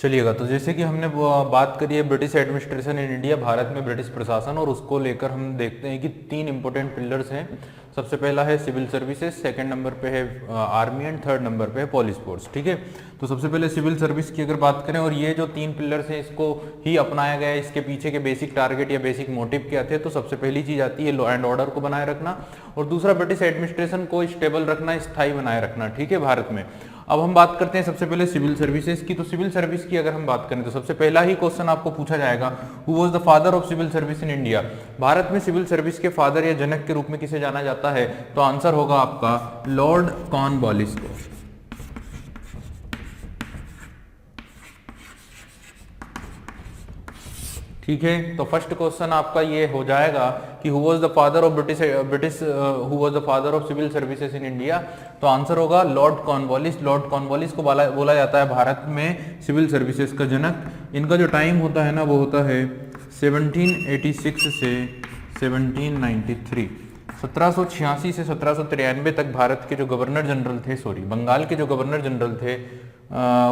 चलिएगा, तो जैसे कि हमने वो बात करी है British administration in India, Bharat में ब्रिटिश प्रशासन, और उसको लेकर हम देखते हैं कि तीन इंपॉर्टेंट पिलर्स हैं। सबसे पहला है सिविल सर्विसेज, सेकंड नंबर पे है आर्मी, एंड थर्ड नंबर पे है पुलिस फोर्स। ठीक है, तो सबसे पहले सिविल सर्विस की अगर बात करें, और ये जो तीन पिलर्स हैं इसको ही अपनाया गया है। इसके पीछे के बेसिक टारगेट या बेसिक मोटिव क्या थे? तो सबसे पहली चीज आती है लॉ एंड ऑर्डर को बनाए रखना, और दूसरा ब्रिटिश एडमिनिस्ट्रेशन को स्टेबल रखना, स्थायी बनाए रखना। ठीक है, भारत में। अब हम बात करते हैं सबसे पहले सिविल सर्विसेज की। तो सिविल सर्विस की अगर हम बात करें तो सबसे पहला ही क्वेश्चन आपको पूछा जाएगा, who was the father of civil service in India? Bharat में सिविल सर्विस के फादर या जनक के रूप में किसे जाना जाता है? तो आंसर होगा आपका लॉर्ड कॉर्नवालिस को। ठीक है, तो फर्स्ट क्वेश्चन आपका ये हो जाएगा कि who was the father of who was the father of civil services in India? तो आंसर होगा लॉर्ड कॉर्नवालिस। लॉर्ड कॉर्नवालिस को बोला जाता है भारत में सिविल सर्विसेज का जनक। इनका जो टाइम होता है ना वो होता है 1786 से 1793, 1786 से 1793 तक भारत के जो गवर्नर जनरल थे, सॉरी बंगाल के जो गवर्नर जनरल थे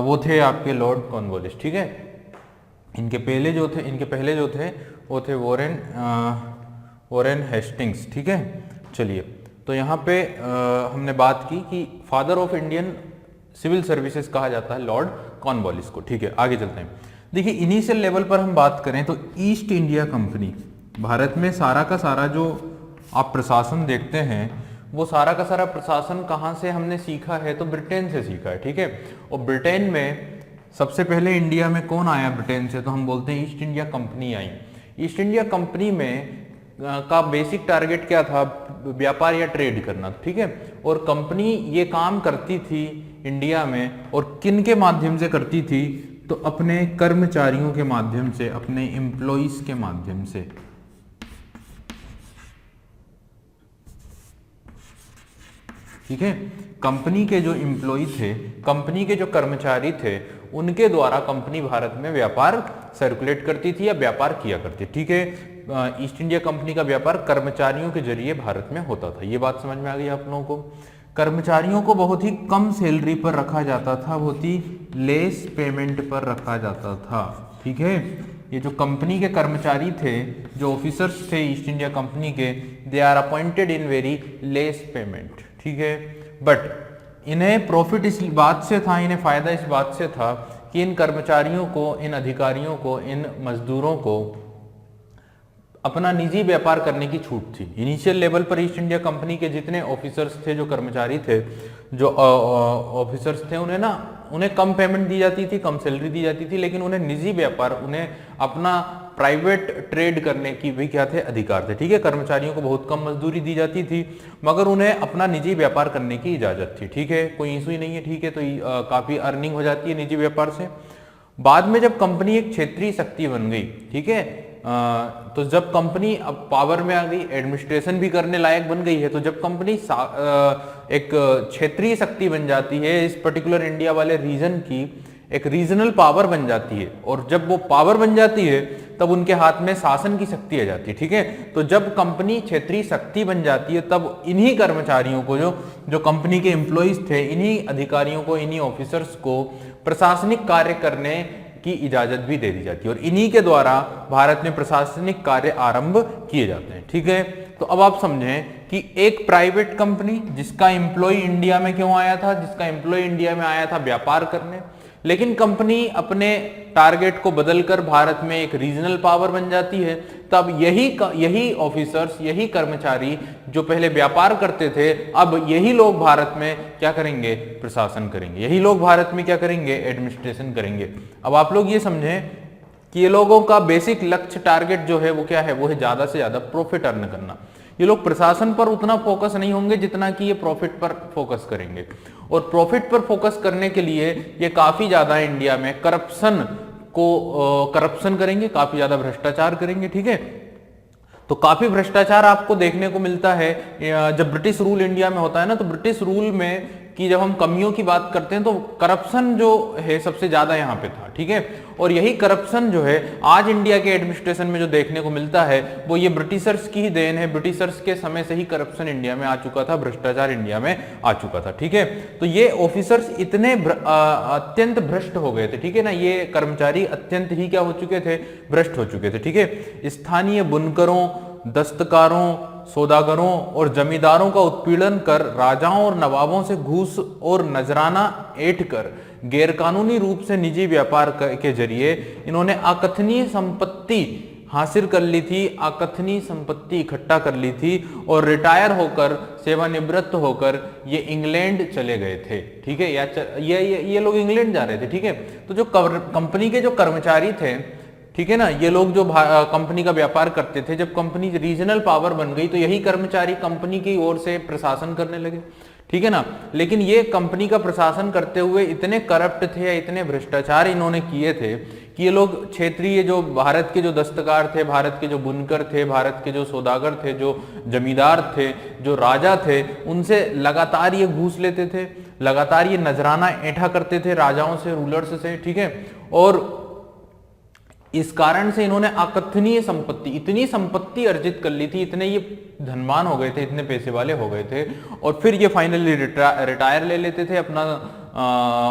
वो थे आपके लॉर्ड कॉर्नवालिस। ठीक है, इनके पहले जो थे वो थे वॉरेन हेस्टिंग्स। ठीक है, चलिए, तो यहाँ पे हमने बात की कि father of Indian civil services कहा जाता है लॉर्ड कॉर्नवालिस को। ठीक है, आगे चलते हैं। देखिए, इनिशियल लेवल पर हम बात करें तो ईस्ट इंडिया कंपनी, भारत में सारा का सारा जो आप प्रशासन देखते हैं वो सारा का सारा प्रशासन कहाँ से हमने सीखा है? तो ब्रिटेन से सीखा है। ठीक है, और ब्रिटेन में सबसे पहले इंडिया में कौन आया ब्रिटेन से? तो हम बोलते हैं ईस्ट इंडिया कंपनी आई। ईस्ट इंडिया कंपनी में का बेसिक टारगेट क्या था? व्यापार या ट्रेड करना। ठीक है, और कंपनी ये काम करती थी इंडिया में, और किन के माध्यम से करती थी? तो अपने कर्मचारियों के माध्यम से, अपने एम्प्लॉइज के माध्यम से। ठीक है, कंपनी के जो एम्प्लॉय थे, कंपनी के जो कर्मचारी थे, उनके द्वारा कंपनी भारत में व्यापार सर्कुलेट करती थी या व्यापार किया करती। ठीक है, ईस्ट इंडिया कंपनी का व्यापार कर्मचारियों के जरिए भारत में होता था। ये बात समझ में आ गई आप लोगों को? कर्मचारियों को बहुत ही कम सैलरी पर रखा जाता था, बहुत ही लेस पेमेंट पर रखा जाता था। ठीक है, ये जो कंपनी के कर्मचारी थे, जो ऑफिसर्स थे ईस्ट इंडिया कंपनी के, they are appointed in very less payment. ठीक है, बट इन्हें प्रॉफिट इस बात से था, इन्हें फायदा इस बात से था कि इन कर्मचारियों को, इन अधिकारियों को, इन मजदूरों को अपना निजी व्यापार करने की छूट थी। इनिशियल लेवल पर ईस्ट इंडिया कंपनी के जितने ऑफिसर्स थे, जो कर्मचारी थे, जो ऑफिसर्स थे, उन्हें कम पेमेंट दी जाती थी, कम सैलरी दी जाती थी, लेकिन उन्हें निजी व्यापार, उन्हें अपना प्राइवेट ट्रेड करने की भी क्या थे? अधिकार थे। ठीक है, कर्मचारियों को बहुत कम मजदूरी दी जाती थी, मगर उन्हें अपना निजी व्यापार करने की इजाजत थी। ठीक है, कोई इशू ही नहीं है। ठीक है, तो काफी अर्निंग हो जाती है निजी व्यापार से। बाद में जब कंपनी एक क्षेत्रीय शक्ति बन गई, ठीक है, तो जब कंपनी अब पावर में आ गई, एडमिनिस्ट्रेशन भी करने लायक बन गई है, तो जब कंपनी एक क्षेत्रीय शक्ति बन जाती है, इस पर्टिकुलर इंडिया वाले रीजन की एक रीजनल पावर बन जाती है, और जब वो पावर बन जाती है तब उनके हाथ में शासन की शक्ति आ जाती है। ठीक है, तो जब कंपनी क्षेत्रीय शक्ति बन जाती है तब इन्हीं कर्मचारियों को, जो कंपनी के एम्प्लॉइज थे, इन्हीं अधिकारियों को, इन्हीं ऑफिसर्स को प्रशासनिक कार्य करने की इजाजत भी दे दी जाती है, और इन्हीं के द्वारा भारत में प्रशासनिक कार्य आरंभ किए जाते हैं। ठीक है, तो अब आप समझें कि एक प्राइवेट कंपनी जिसका एम्प्लॉय इंडिया में क्यों आया था? जिसका एम्प्लॉय इंडिया में आया था व्यापार करने, लेकिन कंपनी अपने टारगेट को बदलकर भारत में एक रीजनल पावर बन जाती है, तब यही ऑफिसर्स, यही कर्मचारी जो पहले व्यापार करते थे, अब यही लोग भारत में क्या करेंगे? प्रशासन करेंगे। यही लोग भारत में क्या करेंगे? एडमिनिस्ट्रेशन करेंगे। अब आप लोग ये समझें कि ये लोगों का बेसिक लक्ष्य, टारगेट जो है वो क्या है? वो है ज्यादा से ज्यादा प्रॉफिट अर्न करना। ये लोग प्रशासन पर उतना फोकस नहीं होंगे जितना कि ये प्रॉफिट पर फोकस करेंगे, और प्रॉफिट पर फोकस करने के लिए ये काफी ज्यादा इंडिया में करप्शन करेंगे, काफी ज्यादा भ्रष्टाचार करेंगे। ठीक है, तो काफी भ्रष्टाचार आपको देखने को मिलता है जब ब्रिटिश रूल इंडिया में होता है ना, तो ब्रिटिश रूल में कि जब हम कमियों की बात करते हैं तो करप्शन जो है सबसे ज्यादा यहाँ पे था, ठीक है। और यही करप्शन जो है आज इंडिया के एडमिनिस्ट्रेशन में जो देखने को मिलता है वो ये ब्रिटिशर्स की ही देन है। ब्रिटिशर्स के समय से ही करप्शन इंडिया में आ चुका था, भ्रष्टाचार इंडिया में आ चुका था, ठीक है। तो ये ऑफिसर्स इतने अत्यंत भ्रष्ट हो गए थे, ठीक है ना, ये कर्मचारी अत्यंत ही क्या हो चुके थे, भ्रष्ट हो चुके थे, ठीक है। स्थानीय बुनकरों, दस्तकारों, सौदागरों और जमींदारों का उत्पीड़न कर राजाओं और नवाबों से घूस और नजराना ऐंठ कर गैरकानूनी रूप से निजी व्यापार के जरिए इन्होंने अकथनीय संपत्ति हासिल कर ली थी, अकथनीय संपत्ति इकट्ठा कर ली थी और रिटायर होकर, सेवानिवृत्त होकर ये इंग्लैंड चले गए थे, ठीक है। या ये लोग इंग्लैंड जा रहे थे, ठीक है। तो जो कंपनी के जो कर्मचारी थे, ठीक है ना, ये लोग जो कंपनी का व्यापार करते थे, जब कंपनी रीजनल पावर बन गई तो यही कर्मचारी कंपनी की ओर से प्रशासन करने लगे, ठीक है ना। लेकिन ये कंपनी का प्रशासन करते हुए इतने करप्ट थे या इतने भ्रष्टाचार इन्होंने किए थे कि ये लोग क्षेत्रीय जो भारत के जो दस्तकार थे, भारत के जो बुनकर थे, भारत के जो सौदागर थे, जो जमींदार थे, जो राजा थे, उनसे लगातार ये घूस लेते थे, लगातार ये नजराना ऐंठा करते थे राजाओं से, रूलर्स से, ठीक है। और इस कारण से इन्होंने अकथनीय संपत्ति, इतनी संपत्ति अर्जित कर ली थी, इतने ये धनवान हो गए थे, इतने पैसे वाले हो गए थे, और फिर ये फाइनली रिटायर ले लेते थे अपना,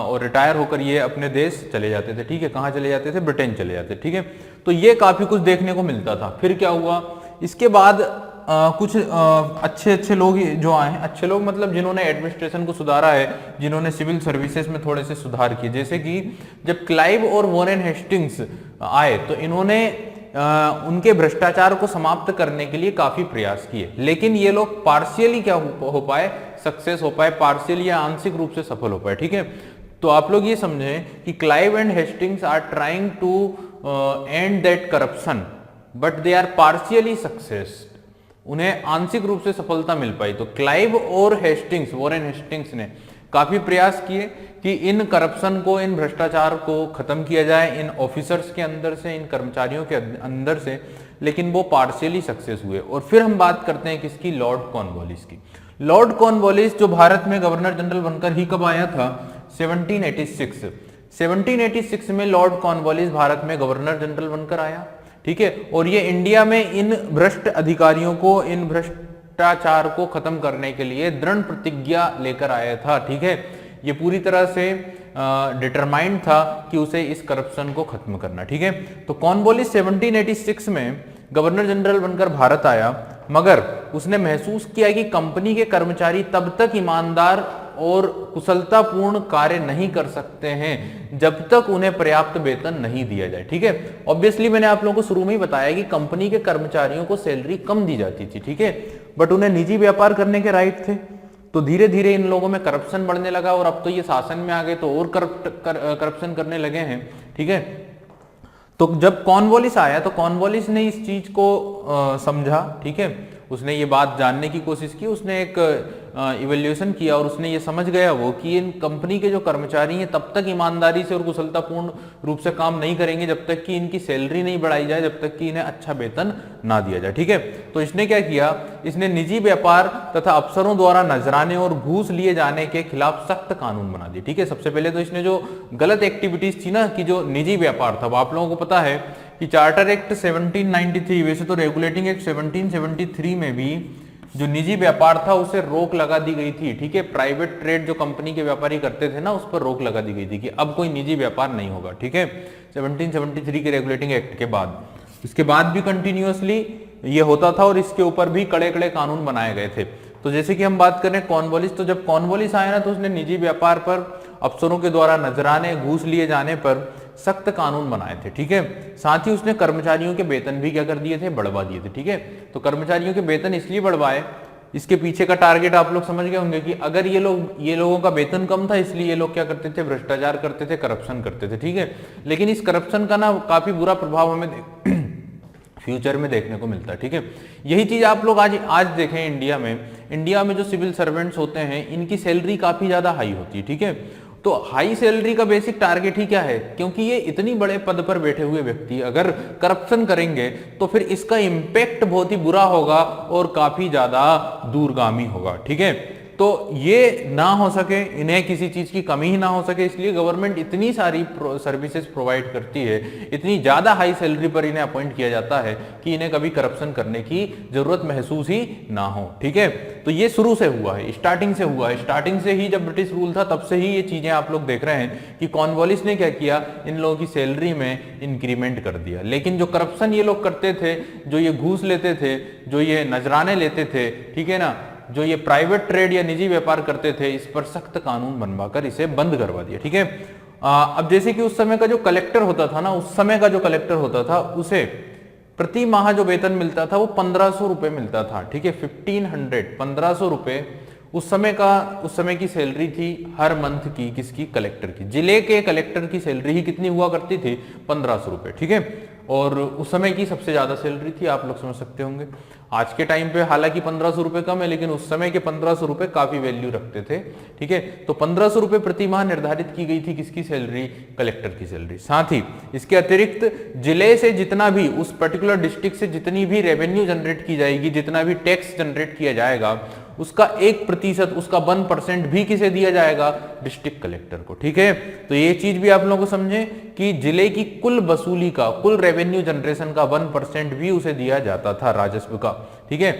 और रिटायर होकर ये अपने देश चले जाते थे, ठीक है। कहाँ चले जाते थे, ब्रिटेन चले जाते, ठीक है। तो ये काफी कुछ देखने को मिलता था। फिर क्या हुआ, इसके बाद कुछ अच्छे लोग जो आए हैं, अच्छे लोग मतलब जिन्होंने एडमिनिस्ट्रेशन को सुधारा है, जिन्होंने सिविल सर्विसेज में थोड़े से सुधार किए, जैसे कि जब क्लाइव और वॉरेन हेस्टिंग्स आए तो इन्होंने उनके भ्रष्टाचार को समाप्त करने के लिए काफी प्रयास किए, लेकिन ये लोग पार्शियली क्या हो पाए, सक्सेस हो पाए, पार्शियली या आंशिक रूप से सफल हो पाए, ठीक है। तो आप लोग ये समझें कि Clive and Hastings are trying to end that corruption but they are partially success, उन्हें आंशिक रूप से सफलता मिल पाई। तो क्लाइव और हेस्टिंग्स, वॉरेन हेस्टिंग्स ने काफी प्रयास किए कि इन करप्शन को, इन भ्रष्टाचार को खत्म किया जाए, इन ऑफिसर्स के अंदर से, इन कर्मचारियों के अंदर से, लेकिन वो पार्शियली सक्सेस हुए। और फिर हम बात करते हैं किसकी, लॉर्ड कॉर्नवालिस की। लॉर्ड कॉर्नवालिस जो भारत में गवर्नर जनरल बनकर ही कब आया था, 1786 में लॉर्ड कॉर्नवालिस भारत में गवर्नर जनरल बनकर आया, ठीक है। और ये इंडिया में इन भ्रष्ट अधिकारियों को, इन भ्रष्टाचार को खत्म करने के लिए दृढ़ प्रतिज्ञा लेकर आया था, ठीक है। ये पूरी तरह से डिटरमाइंड था कि उसे इस करप्शन को खत्म करना, ठीक है। तो कॉर्नवालिस 1786 में गवर्नर जनरल बनकर भारत आया, मगर उसने महसूस किया कि कंपनी के कर्मचारी तब तक ईमानदार और कुशलतापूर्ण कार्य नहीं कर सकते हैं जब तक उन्हें पर्याप्त वेतन नहीं दिया जाए, ठीक है। ऑब्वियसली मैंने आप लोगों को शुरू में ही बताया कि कंपनी के कर्मचारियों को सैलरी कम दी जाती थी, ठीक है, बट उन्हें निजी व्यापार करने के राइट थे। तो धीरे धीरे इन लोगों में करप्शन बढ़ने लगा और अब तो ये शासन में आ गए तो और करप्शन करने लगे हैं, ठीक है। तो जब कॉर्नवालिस आया तो कॉर्नवालिस ने इस चीज को समझा, ठीक है, उसने ये बात जानने की कोशिश की, उसने एक इवैल्यूएशन किया और उसने ये समझ गया वो कि इन कंपनी के जो कर्मचारी हैं तब तक ईमानदारी से और कुशलतापूर्ण रूप से काम नहीं करेंगे जब तक कि इनकी सैलरी नहीं बढ़ाई जाए, जब तक कि इन्हें अच्छा वेतन ना दिया जाए, ठीक है। तो इसने क्या किया, इसने निजी व्यापार तथा अफसरों द्वारा नजराने और घूस लिए जाने के खिलाफ सख्त कानून बना दिए, ठीक है। सबसे पहले तो इसने जो गलत एक्टिविटीज थी ना, कि जो निजी व्यापार था, वो आप लोगों को पता है कि चार्टर एक्ट 1793, वैसे तो रेगुलेटिंग एक्ट 1773 में भी जो निजी व्यापार था उसे रोक लगा दी गई थी, ठीक है। प्राइवेट ट्रेड जो कंपनी के व्यापारी करते थे ना, उस पर रोक लगा दी गई थी कि अब कोई निजी व्यापार नहीं होगा, ठीक है, 1773 के रेगुलेटिंग एक्ट के बाद। इसके बाद भी कंटिन्यूअसली ये होता था और इसके ऊपर भी कड़े कड़े कानून बनाए गए थे। तो जैसे कि हम बात करें कॉर्नवालिस, तो जब कॉर्नवालिस आया ना तो उसने निजी व्यापार पर अफसरों के द्वारा नजराने, घूस लिए जाने पर सख्त कानून बनाए थे, ठीक है। साथ ही उसने कर्मचारियों के वेतन भी क्या कर दिए थे, बढ़वा दिए थे, ठीक है। तो कर्मचारियों के वेतन इसलिए बढ़वाए, इसके पीछे का टारगेट आप लोग समझ गए होंगे कि अगर ये लोगों का वेतन कम था इसलिए ये लोग क्या करते थे, भ्रष्टाचार करते थे, करप्शन करते थे, ठीक है। लेकिन इस करप्शन का ना काफी बुरा प्रभाव हमें फ्यूचर में देखने को मिलता है, ठीक है। यही चीज आप लोग आज देखें इंडिया में जो सिविल सर्वेंट्स होते हैं इनकी सैलरी काफी ज्यादा हाई होती है, ठीक है। तो हाई सैलरी का बेसिक टारगेट ही क्या है, क्योंकि ये इतनी बड़े पद पर बैठे हुए व्यक्ति अगर करप्शन करेंगे तो फिर इसका इंपैक्ट बहुत ही बुरा होगा और काफी ज्यादा दूरगामी होगा, ठीक है। तो ये ना हो सके, इन्हें किसी चीज की कमी ही ना हो सके, इसलिए गवर्नमेंट इतनी सारी सर्विसेज प्रोवाइड करती है, इतनी ज्यादा हाई सैलरी पर इन्हें अपॉइंट किया जाता है कि इन्हें कभी करप्शन करने की जरूरत महसूस ही ना हो। ठीक है, तो ये शुरू से हुआ है, स्टार्टिंग से हुआ है, स्टार्टिंग से ही जब ब्रिटिश रूल था तब से ही ये चीजें आप लोग देख रहे हैं कि कॉर्नवालिस ने क्या किया, इन लोगों की सैलरी में इंक्रीमेंट कर दिया। लेकिन जो करप्शन ये लोग करते थे, जो ये घूस लेते थे, जो ये नजराने लेते थे, ठीक है ना, जो ये प्राइवेट ट्रेड या निजी व्यापार करते थे, इस पर सख्त कानून बनवाकर इसे बंद करवा दिया। ठीक है, अब जैसे कि उस समय का जो कलेक्टर होता था ना, उस समय का जो कलेक्टर होता था उसे प्रति माह जो वेतन मिलता था वो 1500 रुपए मिलता था। ठीक है, 1500 रुपए उस समय की सैलरी थी हर मंथ की, किसकी, कलेक्टर की। जिले के कलेक्टर की सैलरी ही कितनी हुआ करती थी, 1500 रुपए। ठीक है, और उस समय की सबसे ज्यादा सैलरी थी, आप लोग समझ सकते होंगे। आज के टाइम पे हालांकि 1500 रुपए कम है, लेकिन उस समय के 1500 रुपए काफी वैल्यू रखते थे। ठीक है, तो 1500 रुपए प्रति माह निर्धारित की गई थी, किसकी सैलरी, कलेक्टर की सैलरी। साथ ही इसके अतिरिक्त जिले से जितना भी, उस पर्टिकुलर डिस्ट्रिक्ट से जितनी भी रेवेन्यू जनरेट की जाएगी, जितना भी टैक्स जनरेट किया जाएगा, उसका 1%, उसका 1% भी किसे दिया जाएगा, डिस्ट्रिक्ट कलेक्टर को। ठीक है, तो ये चीज भी आप लोगों को समझे कि जिले की कुल वसूली का, कुल रेवेन्यू जनरेशन का 1% भी उसे दिया जाता था, राजस्व का। ठीक है,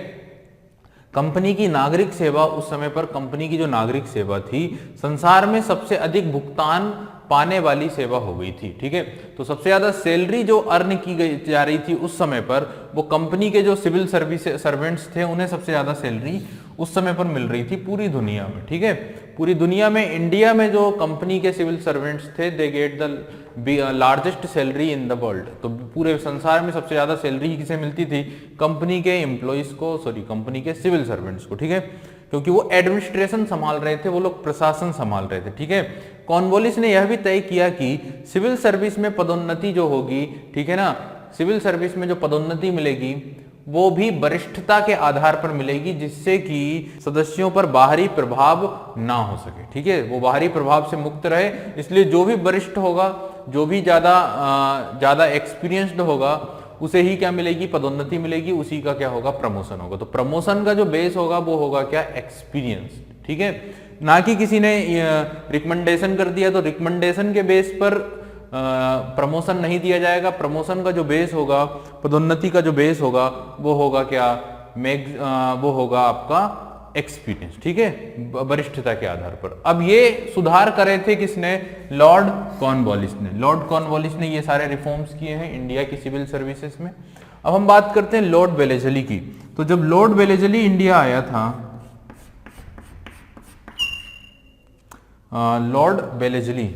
कंपनी की नागरिक सेवा, उस समय पर कंपनी की जो नागरिक सेवा थी, संसार में सबसे अधिक भुगतान पाने वाली सेवा हो गई थी। ठीक है, तो सबसे ज्यादा सैलरी जो अर्न की गई जा रही थी उस समय पर, वो कंपनी के जो सिविल सर्विस सर्वेंट्स थे, उन्हें सबसे ज्यादा सैलरी उस समय पर मिल रही थी पूरी दुनिया में। ठीक है, पूरी दुनिया में, इंडिया में जो कंपनी के सिविल सर्वेंट्स थे, they get the largest salary in the world. तो पूरे संसार में सबसे ज्यादा सैलरी किसे मिलती थी, कंपनी के एम्प्लॉइज को, सॉरी कंपनी के सिविल सर्वेंट्स को। ठीक है, क्योंकि वो एडमिनिस्ट्रेशन संभाल रहे थे, वो लोग प्रशासन संभाल रहे थे। ठीक है, कॉर्नवालिस ने यह भी तय किया कि सिविल सर्विस में पदोन्नति जो होगी, ठीक है ना, सिविल सर्विस में जो पदोन्नति मिलेगी वो भी वरिष्ठता के आधार पर मिलेगी, जिससे कि सदस्यों पर बाहरी प्रभाव ना हो सके। ठीक है, वो बाहरी प्रभाव से मुक्त रहे, इसलिए जो भी वरिष्ठ होगा, जो भी ज्यादा एक्सपीरियंस्ड होगा, उसे ही क्या मिलेगी, पदोन्नति मिलेगी, उसी का क्या होगा, प्रमोशन होगा। तो प्रमोशन का जो बेस होगा वो होगा क्या, एक्सपीरियंस। ठीक है, ना कि किसी ने रिकमेंडेशन कर दिया तो रिकमेंडेशन के बेस पर प्रमोशन नहीं दिया जाएगा। प्रमोशन का जो बेस होगा, पदोन्नति का जो बेस होगा, वो होगा क्या, वो होगा आपका एक्सपीरियंस। ठीक है, वरिष्ठता के आधार पर। अब ये सुधार करे थे किसने, लॉर्ड कॉर्नवालिस ने। लॉर्ड कॉर्नवालिस ने ये सारे रिफॉर्म्स किए हैं इंडिया की सिविल सर्विसेज में। अब हम बात करते हैं लॉर्ड वेलेजली की। तो जब लॉर्ड वेलेजली इंडिया आया था, लॉर्ड वेलेजली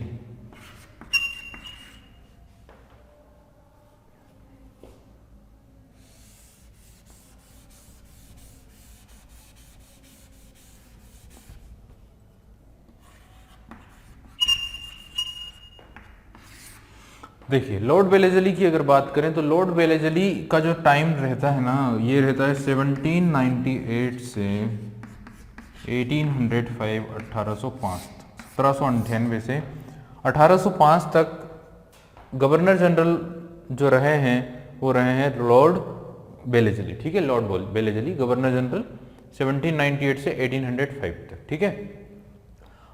देखिए, लॉर्ड वेलेजली की अगर बात करें तो लॉर्ड वेलेजली का जो टाइम रहता है ना, ये रहता है 1798 से 1805, 1805, 1798 से 1805 तक गवर्नर जनरल जो रहे हैं वो रहे हैं लॉर्ड वेलेजली। ठीक है, लॉर्ड वेलेजली गवर्नर जनरल 1798 से 1805 तक। ठीक है,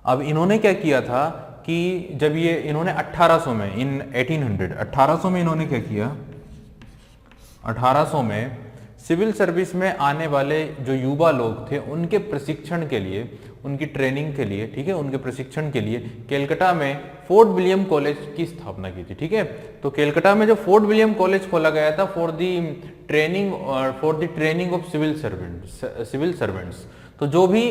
अब इन्होंने क्या किया था कि जब ये इन्होंने 1800 में, इन 1800 में इन्होंने क्या किया, 1800 में सिविल सर्विस में आने वाले जो युवा लोग थे उनके प्रशिक्षण के लिए, उनकी ट्रेनिंग के लिए, ठीक है, उनके प्रशिक्षण के लिए कलकत्ता में फोर्ट विलियम कॉलेज की स्थापना की थी। ठीक है, तो कलकत्ता में जो फोर्ट विलियम कॉलेज खोला गया था for the training of civil servants. तो जो भी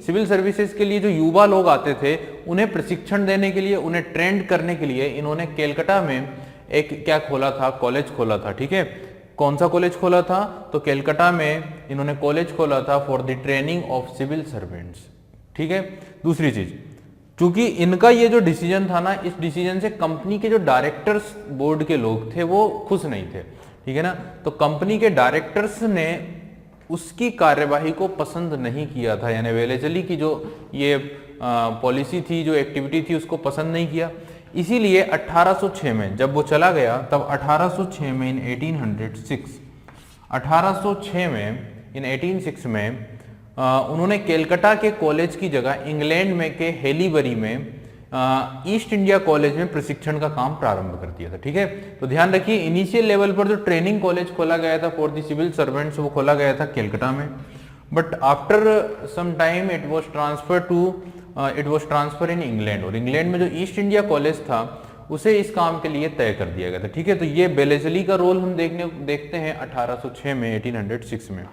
सिविल सर्विसेज के लिए जो युवा लोग आते थे उन्हें प्रशिक्षण देने के लिए, उन्हें ट्रेंड करने के लिए इन्होंने कलकत्ता में एक क्या खोला था, कॉलेज खोला था। ठीक है, कौन सा कॉलेज खोला था, तो कलकत्ता में इन्होंने कॉलेज खोला था for the training of civil servants. ठीक है, दूसरी चीज, क्योंकि इनका ये जो डिसीजन था ना, इस डिसीजन से कंपनी के जो डायरेक्टर्स बोर्ड के लोग थे वो खुश नहीं थे। ठीक है ना, तो कंपनी के डायरेक्टर्स ने उसकी कार्यवाही को पसंद नहीं किया था, यानी वेलेजली की जो ये पॉलिसी थी, जो एक्टिविटी थी, उसको पसंद नहीं किया। इसीलिए 1806 में जब वो चला गया, तब 1806 में इन 1806 में उन्होंने केलकटा के कॉलेज की जगह इंग्लैंड में के हेलीबरी में ईस्ट इंडिया कॉलेज में प्रशिक्षण का काम प्रारंभ कर दिया था। ठीक है, तो ध्यान रखिए इनिशियल लेवल पर जो ट्रेनिंग कॉलेज खोला गया था फॉर द सिविल सर्वेंट्स वो खोला गया था केलकटा में, but after some time it was transfer in England, और इंग्लैंड में जो ईस्ट इंडिया कॉलेज था उसे इस काम के लिए तय कर दिया गया था। ठीक है, तो ये बेलेजली का रोल हम देखते हैं 1806 में 1806 में।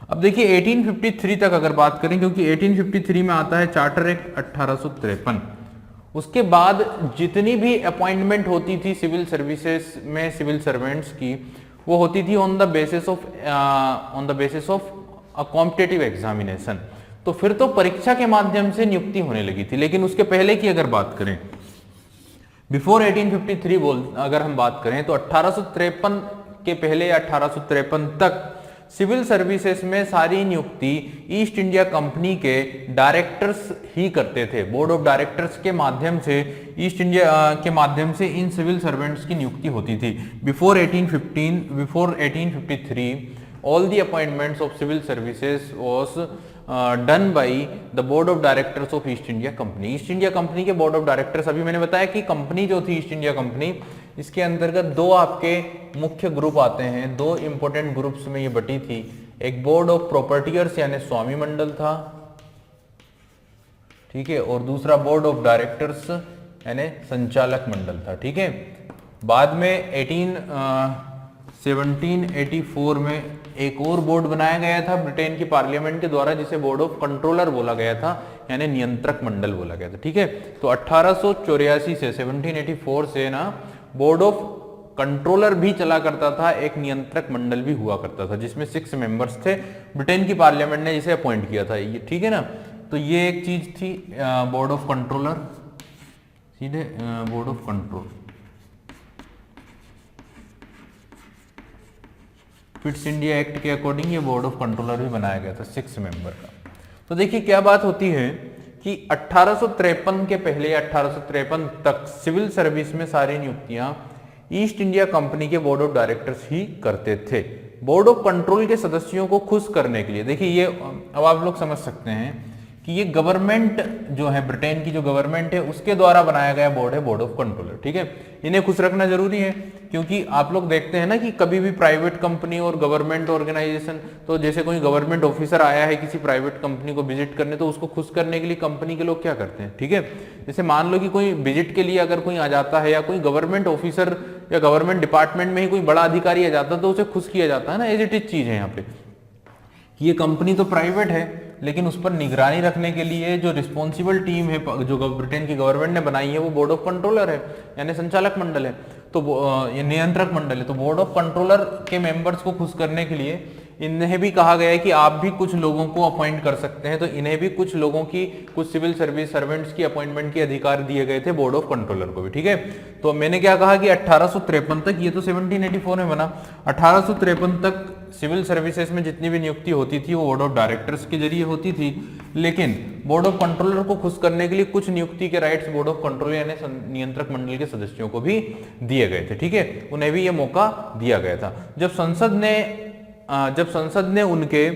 अब देखिए 1853 तक अगर बात करें, क्योंकि 1853 में आता है चार्टर एक्ट 1853, उसके बाद जितनी भी अपॉइंटमेंट होती थी सिविल सर्विसेज में सिविल सर्वेंट्स की, वो होती थी on the basis of a competitive examination. तो फिर तो परीक्षा के माध्यम से नियुक्ति होने लगी थी, लेकिन उसके पहले की अगर बात करें, बिफोर 1853 अगर हम बात करें तो 1853 के पहले या 1853 तक सिविल सर्विसेज में सारी नियुक्ति ईस्ट इंडिया कंपनी के डायरेक्टर्स ही करते थे। बोर्ड ऑफ डायरेक्टर्स के माध्यम से ईस्ट इंडिया के माध्यम से इन सिविल सर्वेंट्स की नियुक्ति होती थी। Before 1853 all the appointments of civil services was done by the board of directors of East India company. East India company के बोर्ड ऑफ डायरेक्टर्स, अभी मैंने बताया कि कंपनी जो थी ईस्ट इंडिया कंपनी, इसके अंतर्गत दो आपके मुख्य ग्रुप आते हैं, दो इंपॉर्टेंट ग्रुप्स में ये बटी थी। एक बोर्ड ऑफ प्रॉपर्टियर्स यानी स्वामी मंडल था, ठीक है, और दूसरा बोर्ड ऑफ डायरेक्टर्स यानी संचालक मंडल था। ठीक है, बाद में 1784 में एक और बोर्ड बनाया गया था ब्रिटेन की पार्लियामेंट के द्वारा, जिसे बोर्ड ऑफ कंट्रोलर बोला गया था, यानी नियंत्रक मंडल बोला गया था। ठीक है, तो 1884 से 1784 से ना बोर्ड ऑफ कंट्रोलर भी चला करता था, एक नियंत्रक मंडल भी हुआ करता था, जिसमें 6 मेंबर्स थे। ब्रिटेन की पार्लियामेंट ने जिसे अपॉइंट किया था ये, ठीक है ना। तो ये एक चीज थी बोर्ड ऑफ कंट्रोलर, सीधे board of control. Fits India act के अकॉर्डिंग ये बोर्ड ऑफ कंट्रोलर भी बनाया गया था 6 मेंबर का। तो देखिए क्या बात होती है कि 1853 के पहले 1853 तक सिविल सर्विस में सारी नियुक्तियां ईस्ट इंडिया कंपनी के बोर्ड ऑफ डायरेक्टर्स ही करते थे। बोर्ड ऑफ कंट्रोल के सदस्यों को खुश करने के लिए, देखिए ये अब आप लोग समझ सकते हैं कि ये गवर्नमेंट जो है, ब्रिटेन की जो गवर्नमेंट है उसके द्वारा बनाया गया बोर्ड है बोर्ड ऑफ कंट्रोलर। ठीक है, इन्हें खुश रखना जरूरी है, क्योंकि आप लोग देखते हैं ना कि कभी भी प्राइवेट कंपनी और गवर्नमेंट ऑर्गेनाइजेशन, तो जैसे कोई गवर्नमेंट ऑफिसर आया है किसी प्राइवेट कंपनी को विजिट करने, तो उसको खुश करने के लिए कंपनी के लोग क्या करते हैं। ठीक है, जैसे मान लो कि कोई विजिट के लिए अगर कोई आ जाता है, या कोई गवर्नमेंट ऑफिसर या गवर्नमेंट डिपार्टमेंट में ही कोई बड़ा अधिकारी आ जाता है, तो उसे खुश किया जाता है ना। एज इट इज चीज है यहाँ पे कि ये कंपनी तो प्राइवेट है, लेकिन उस पर निगरानी रखने के लिए जो रिस्पॉन्सिबल टीम है जो ब्रिटेन की गवर्नमेंट ने बनाई है, वो बोर्ड ऑफ कंट्रोलर है, यानी संचालक मंडल है, तो ये नियंत्रक मंडल है। तो बोर्ड ऑफ कंट्रोलर के मेंबर्स को खुश करने के लिए इन्हें भी कहा गया है कि आप भी कुछ लोगों को अपॉइंट कर सकते हैं, तो इन्हें भी कुछ लोगों की, कुछ सिविल सर्विस सर्वेंट्स की अपॉइंटमेंट के अधिकार दिए गए थे बोर्ड ऑफ कंट्रोलर को भी। ठीक है, तो मैंने क्या कहा कि 1853 तक, ये तो 1784 में बना, 1853 तक सिविल सर्विसेज में जितनी भी नियुक्ति होती थी वो बोर्ड ऑफ डायरेक्टर्स के जरिए होती थी, लेकिन बोर्ड ऑफ कंट्रोलर को खुश करने के लिए कुछ नियुक्ति के राइट्स बोर्ड ऑफ कंट्रोलर यानी नियंत्रक मंडल के सदस्यों को भी दिए गए थे। ठीक है, उन्हें भी ये मौका दिया गया था। जब संसद ने उनके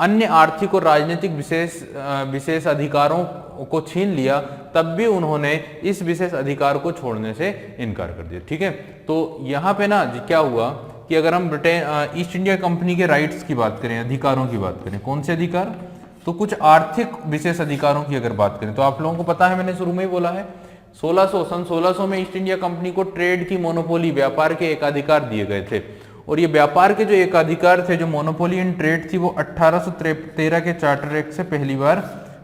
अन्य आर्थिक और राजनीतिक विशेष अधिकारों को छीन लिया, तब भी उन्होंने इस विशेष अधिकार को छोड़ने से इनकार कर दिया। ठीक है, तो यहाँ पे ना क्या हुआ कि अगर हम ब्रिटेन ईस्ट इंडिया कंपनी के राइट्स की बात करें, अधिकारों की बात करें, कौन से अधिकार, तो कुछ आर्थिक विशेष अधिकारों की अगर बात करें, तो आप लोगों को पता है, मैंने शुरू में ही बोला है, सन 1600 में ईस्ट इंडिया कंपनी को ट्रेड की मोनोपोली, व्यापार के एकाधिकार दिए गए थे, और ये व्यापार के जो एकाधिकार थे, जो मोनोपोली इन ट्रेड थी, वो 1813 के चार्टर एक्ट से पहली बार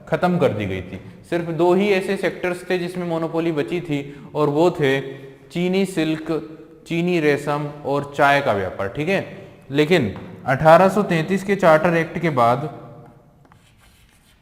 खत्म कर दी गई थी। सिर्फ 2 ही ऐसे सेक्टर्स थे जिसमें मोनोपोली बची थी, और वो थे चीनी सिल्क, चीनी रेशम और चाय का व्यापार। ठीक है, लेकिन 1833 के चार्टर एक्ट के बाद,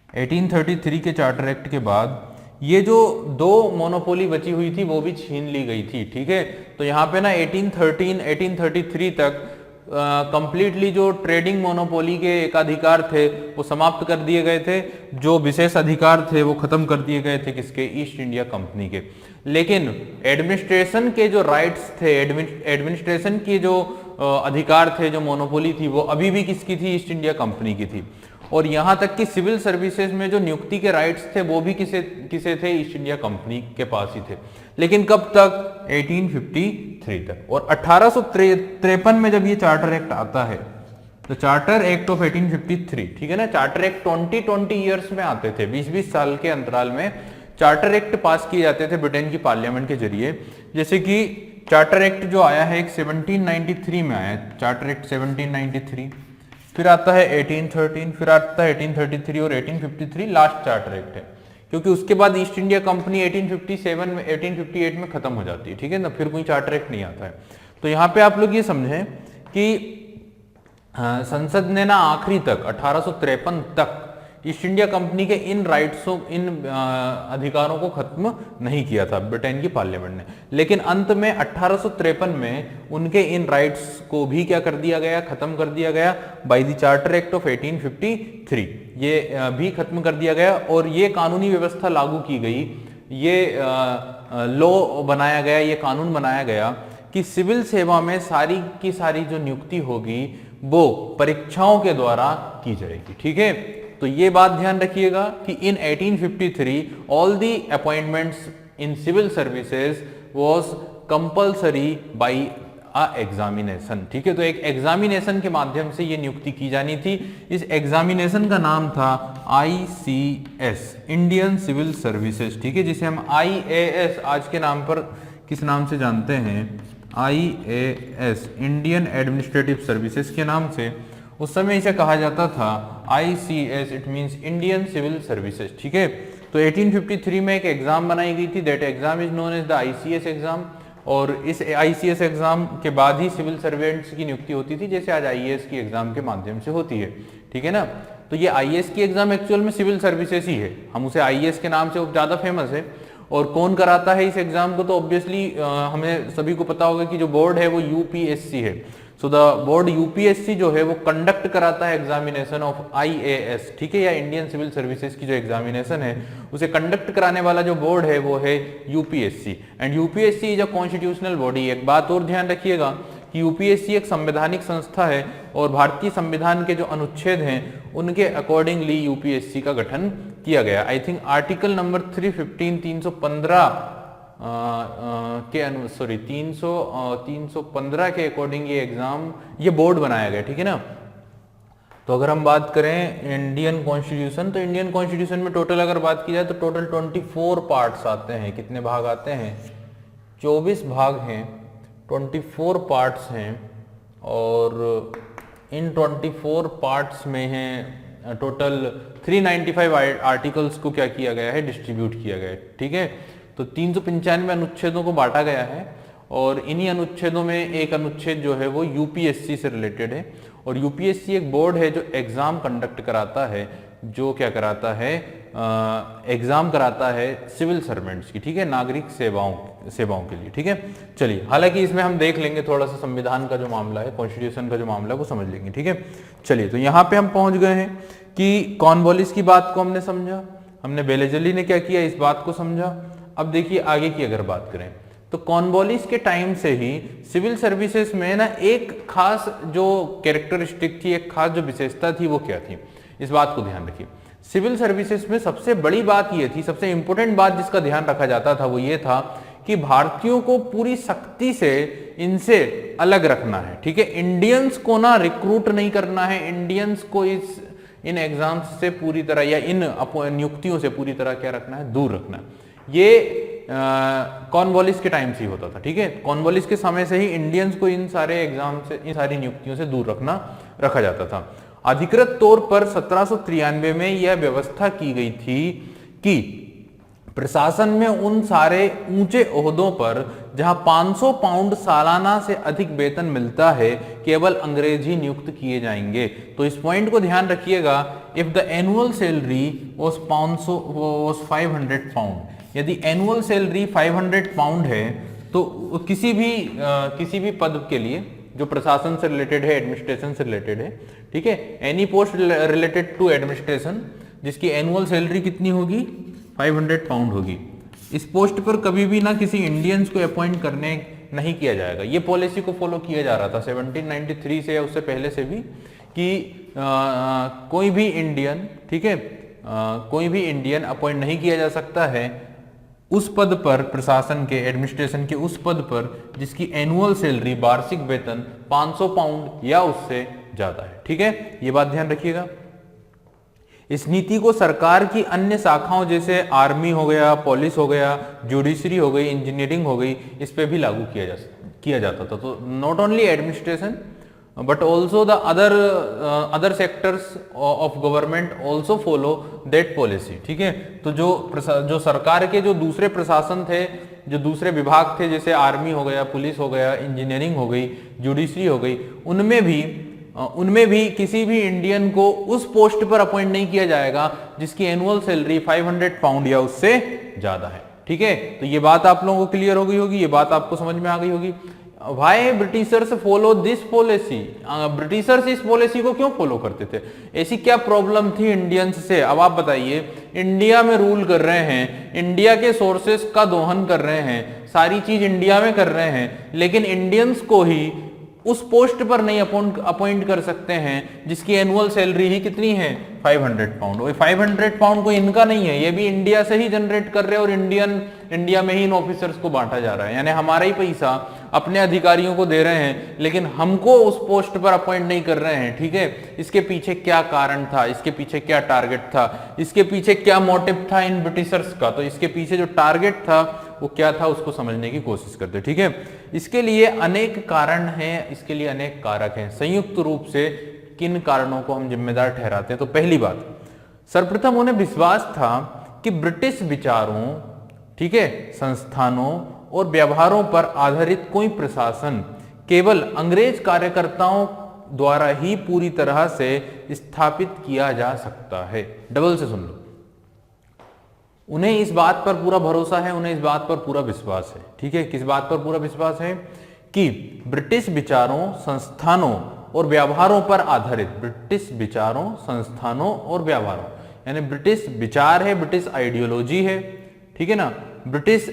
1833 के चार्टर एक्ट के बाद ये जो 2 मोनोपोली बची हुई थी वो भी छीन ली गई थी। ठीक है, तो यहाँ पे ना 1833 तक कंप्लीटली जो ट्रेडिंग मोनोपोली के एकाधिकार थे वो समाप्त कर दिए गए थे, जो विशेष अधिकार थे वो खत्म कर दिए गए थे, किसके, ईस्ट इंडिया कंपनी के। लेकिन एडमिनिस्ट्रेशन के जो राइट्स थे, एडमिनिस्ट्रेशन के जो अधिकार थे, जो मोनोपोली थी, वो अभी भी किसकी थी, ईस्ट इंडिया कंपनी की थी। और यहां तक कि सिविल सर्विसेज में जो नियुक्ति के राइट्स थे वो भी किसे थे, ईस्ट इंडिया कंपनी के पास ही थे। लेकिन कब तक, 1853 तक। और 1853 में जब ये चार्टर एक्ट आता है, तो चार्टर एक्ट ऑफ 1853, ठीक है ना, चार्टर एक्ट 20 ईयर्स में आते थे, 20-20 साल के अंतराल में चार्टर एक्ट पास किए जाते थे ब्रिटेन की पार्लियामेंट के जरिए। जैसे कि चार्टर एक्ट जो आया है एक 1793 में आया है, चार्टर एक्ट 1793, फिर आता है 1813, फिर आता है 1833 और 1853 लास्ट चार्टर एक्ट है, क्योंकि उसके बाद ईस्ट इंडिया कंपनी 1857 में 1858 में खत्म हो जाती है, ठीक है ना, फिर कोई चार्टर एक्ट नहीं आता है। तो यहाँ पे आप लोग ये समझें कि संसद ने ना आखिरी तक 1853 तक ईस्ट इंडिया कंपनी के इन राइट्सों, इन अधिकारों को खत्म नहीं किया था ब्रिटेन की पार्लियामेंट ने, लेकिन अंत में 1853 में उनके इन राइट्स को भी क्या कर दिया गया, खत्म कर दिया गया by the charter act of 1853, ये भी खत्म कर दिया गया और ये कानूनी व्यवस्था लागू की गई, ये लॉ बनाया गया, ये कानून बनाया गया कि सिविल सेवा में सारी की सारी जो नियुक्ति होगी वो परीक्षाओं के द्वारा की जाएगी, ठीक है। तो ये बात ध्यान रखिएगा कि in 1853 all the appointments in civil services was compulsory by a examination, ठीक है। तो एक एग्जामिनेशन के माध्यम से ये नियुक्ति की जानी थी। इस एग्जामिनेशन का नाम था ICS, इंडियन सिविल सर्विसेज, ठीक है, जिसे हम IAS आज के नाम पर किस नाम से जानते हैं, IAS, इंडियन एडमिनिस्ट्रेटिव सर्विसेज के नाम से। उस समय इसे कहा जाता था ICS, it means Indian civil services, ठीक है। तो 1853 में एक एग्जाम बनाई गई थी, that exam is known as the ICS exam, और इस ICS एग्जाम के बाद ही सिविल सर्वेंट्स की नियुक्ति होती थी, जैसे आज IAS की एग्जाम के माध्यम से होती है, ठीक है ना। तो ये IAS की एग्जाम एक्चुअल में सिविल सर्विसेज ही है, हम उसे IAS के नाम से ज्यादा फेमस है। और कौन कराता है इस एग्जाम को, तो ऑब्वियसली हमें सभी को पता होगा कि जो बोर्ड है वो UPSC है। सो द बोर्ड UPSC जो है वो कंडक्ट कराता है एग्जामिनेशन ऑफ IAS, ठीक है, या इंडियन सिविल सर्विसेज की जो एग्जामिनेशन है उसे कंडक्ट कराने वाला जो बोर्ड है वो है UPSC, and UPSC is a constitutional body. एक बात और ध्यान रखिएगा कि UPSC एक संवैधानिक संस्था है और भारतीय संविधान के जो अनुच्छेद हैं उनके अकॉर्डिंगली UPSC का गठन किया गया। आई थिंक आर्टिकल नंबर 315 315 के 315 के अकॉर्डिंग ये एग्जाम, ये बोर्ड बनाया गया, ठीक है ना। तो अगर हम बात करें इंडियन कॉन्स्टिट्यूशन, तो इंडियन कॉन्स्टिट्यूशन में टोटल अगर बात की जाए तो टोटल 24 पार्ट्स आते हैं। कितने भाग आते हैं, 24 भाग हैं, 24 पार्ट्स हैं, और इन 24 पार्ट्स में हैं टोटल 395 आर्टिकल्स को क्या किया गया है, डिस्ट्रीब्यूट किया गया है, ठीक है। तो 395 अनुच्छेदों को बांटा गया है, और इन्हीं अनुच्छेदों में एक अनुच्छेद जो है वो UPSC से रिलेटेड है, और UPSC एक बोर्ड है जो एग्जाम कंडक्ट कराता है, जो क्या कराता है, एग्जाम कराता है सिविल सर्वेंट्स की, ठीक है, नागरिक सेवाओं के लिए, ठीक है। चलिए, हालांकि इसमें हम देख लेंगे थोड़ा सा संविधान का जो मामला है, कॉन्स्टिट्यूशन का जो मामला है वो समझ लेंगे, ठीक है। चलिए, तो यहाँ पे हम पहुंच गए हैं कि कॉर्नवालिस की बात को हमने समझा, हमने बेलेजली ने क्या किया इस बात को समझा। अब देखिए आगे की अगर बात करें तो कॉर्नवालिस के टाइम से ही सिविल सर्विसेज में ना एक खास जो कैरेक्टरिस्टिक थी, एक खास जो विशेषता थी वो क्या थी, इस बात को ध्यान रखिए। सिविल सर्विसेज में सबसे बड़ी बात ये थी, सबसे इंपॉर्टेंट बात जिसका ध्यान रखा जाता था वो ये था कि भारतीयों को पूरी सख्ती से इनसे अलग रखना है, ठीक है। इंडियंस को ना रिक्रूट नहीं करना है, इंडियंस को इन एग्जाम्स से पूरी तरह या इन नियुक्तियों से पूरी तरह क्या रखना है, दूर रखना है। ये कॉर्नवालिस के टाइम से ही होता था, ठीक है। कॉर्नवालिस के समय से ही इंडियंस को इन सारे एग्जाम से, इन सारी नियुक्तियों से दूर रखा जाता था। अधिकृत तौर पर 1793 में यह व्यवस्था की गई थी कि प्रशासन में उन सारे ऊंचे ओहदों पर जहां 500 पाउंड सालाना से अधिक वेतन मिलता है केवल अंग्रेज ही नियुक्त किए जाएंगे। तो इस पॉइंट को ध्यान रखिएगा, if the annual salary was 500 pound, यदि एनुअल सैलरी 500 पाउंड है तो किसी भी पद के लिए जो प्रशासन से रिलेटेड है, एडमिनिस्ट्रेशन से रिलेटेड है, ठीक है, any post related to administration जिसकी एनुअल सैलरी कितनी होगी, 500 पाउंड होगी, इस पोस्ट पर कभी भी ना किसी इंडियंस को अपॉइंट करने नहीं किया जाएगा। ये पॉलिसी को फॉलो किया जा रहा था 1793 से या उससे पहले से भी कि कोई भी इंडियन, ठीक है, कोई भी इंडियन अपॉइंट नहीं किया जा सकता है उस पद पर, प्रशासन के, एडमिनिस्ट्रेशन के उस पद पर जिसकी एनुअल सैलरी, वार्षिक वेतन 500 पाउंड या उससे ज्यादा है। ठीक है, ये बात ध्यान रखिएगा। इस नीति को सरकार की अन्य शाखाओं जैसे आर्मी हो गया, पुलिस हो गया, जुडिशरी हो गई, इंजीनियरिंग हो गई, इस पे भी लागू किया जाता था। तो not only administration but also the other sectors of government also follow that policy। ठीक है, तो जो सरकार के जो दूसरे प्रशासन थे, जो दूसरे विभाग थे, जैसे आर्मी हो गया, पुलिस हो गया, इंजीनियरिंग हो गई, जुडिशरी हो गई, उनमें भी किसी भी इंडियन को उस पोस्ट पर अपॉइंट नहीं किया जाएगा जिसकी एनुअल सैलरी 500 पाउंड या उससे ज्यादा है। ठीक है, तो ये बात आप लोगों को क्लियर हो गई होगी, ये बात आपको समझ में आ गई होगी। Why Britishers follow this policy? Britishers इस पॉलिसी को क्यों फॉलो करते थे? ऐसी क्या प्रॉब्लम थी इंडियंस से? अब आप बताइए, इंडिया में रूल कर रहे हैं, इंडिया के सोर्सेस का दोहन कर रहे हैं, सारी चीज इंडिया में कर रहे हैं, लेकिन इंडियंस को ही उस पोस्ट पर नहीं अपॉइंट कर सकते हैं जिसकी एनुअल सैलरी ही कितनी है? 500 पाउंड। वो 500 पाउंड कोई इनका नहीं है, ये भी इंडिया से ही जनरेट कर रहे हैं और इंडिया में ही इन ऑफिसर्स को बांटा जा रहा है, यानी हमारा ही पैसा अपने अधिकारियों को दे रहे हैं, लेकिन हमको उस पोस्ट पर अपॉइंट नहीं कर रहे हैं। ठीक है, इसके पीछे क्या कारण था, इसके पीछे क्या टारगेट था, इसके पीछे क्या मोटिव था इन ब्रिटिशर्स का? तो इसके पीछे जो टारगेट था वो क्या था, उसको समझने की कोशिश करते। ठीक है, इसके लिए अनेक कारण हैं, इसके लिए अनेक कारक हैं। संयुक्त रूप से किन कारणों को हम जिम्मेदार ठहराते हैं? तो पहली बात, सर्वप्रथम उन्हें विश्वास था कि ब्रिटिश विचारों, ठीक है, संस्थानों और व्यवहारों पर आधारित कोई प्रशासन केवल अंग्रेज कार्यकर्ताओं द्वारा ही पूरी तरह से स्थापित किया जा सकता है। डबल से सुन लो, उन्हें इस बात पर पूरा भरोसा है, उन्हें इस बात पर पूरा विश्वास है। ठीक है, किस बात पर पूरा विश्वास है? कि ब्रिटिश विचारों, संस्थानों और व्यवहारों पर आधारित, ब्रिटिश विचारों, संस्थानों और व्यवहारों, यानी ब्रिटिश विचार है, ब्रिटिश आइडियोलॉजी है, ठीक है ना, ब्रिटिश